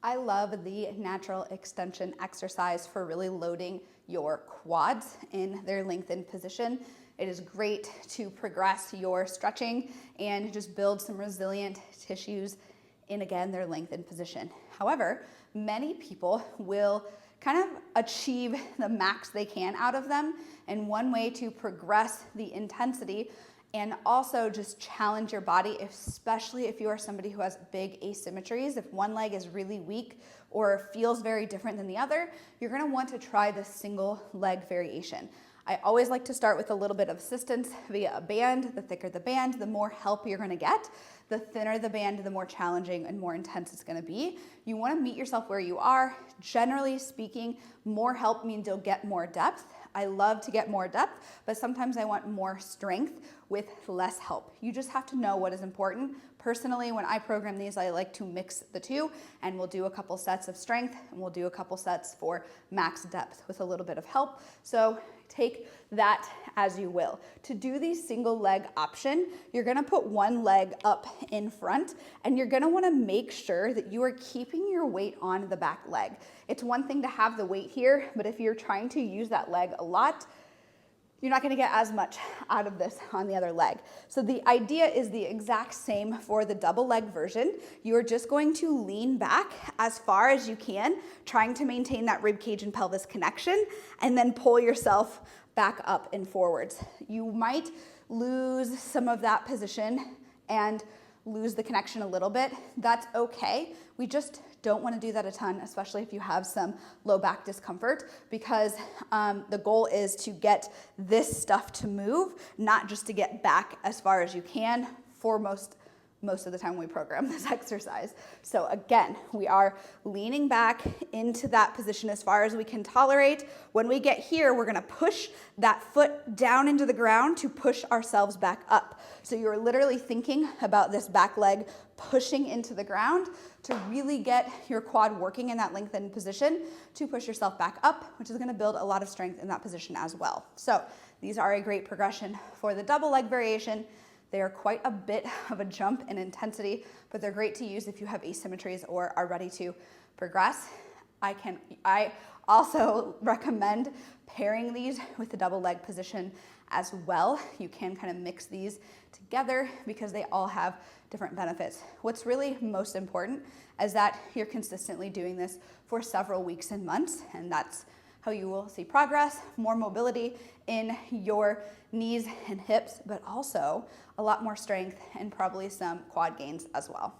I love the natural extension exercise for really loading your quads in their lengthened position. It is great to progress your stretching and just build some resilient tissues in, again, their lengthened position. However, many people will kind of achieve the max they can out of them, and one way to progress the intensity and also just challenge your body, especially if you are somebody who has big asymmetries. If one leg is really weak or feels very different than the other, you're gonna want to try the single leg variation. I always like to start with a little bit of assistance via a band. The thicker the band, the more help you're gonna get. The thinner the band, the more challenging and more intense it's gonna be. You wanna meet yourself where you are. Generally speaking, more help means you'll get more depth. I love to get more depth, but sometimes I want more strength with less help. You just have to know what is important. Personally, when I program these, I like to mix the two, and we'll do a couple sets of strength and we'll do a couple sets for max depth with a little bit of help. So take that as you will. To do the single leg option, you're gonna put one leg up in front, and you're gonna wanna make sure that you are keeping your weight on the back leg. It's one thing to have the weight here, but if you're trying to use that leg a lot, you're not gonna get as much out of this on the other leg. So the idea is the exact same for the double leg version. You're just going to lean back as far as you can, trying to maintain that rib cage and pelvis connection, and then pull yourself back up and forwards. You might lose some of that position and lose the connection a little bit. That's okay. We just don't want to do that a ton, especially if you have some low back discomfort, because the goal is to get this stuff to move, not just to get back as far as you can for most of the time we program this exercise. So again, we are leaning back into that position as far as we can tolerate. When we get here, we're gonna push that foot down into the ground to push ourselves back up. So you're literally thinking about this back leg pushing into the ground to really get your quad working in that lengthened position to push yourself back up, which is gonna build a lot of strength in that position as well. So these are a great progression for the double leg variation. They are quite a bit of a jump in intensity, but they're great to use if you have asymmetries or are ready to progress. I also recommend pairing these with the double leg position as well. You can kind of mix these together because they all have different benefits. What's really most important is that you're consistently doing this for several weeks and months, and that's how you will see progress, more mobility in your knees and hips, but also a lot more strength and probably some quad gains as well.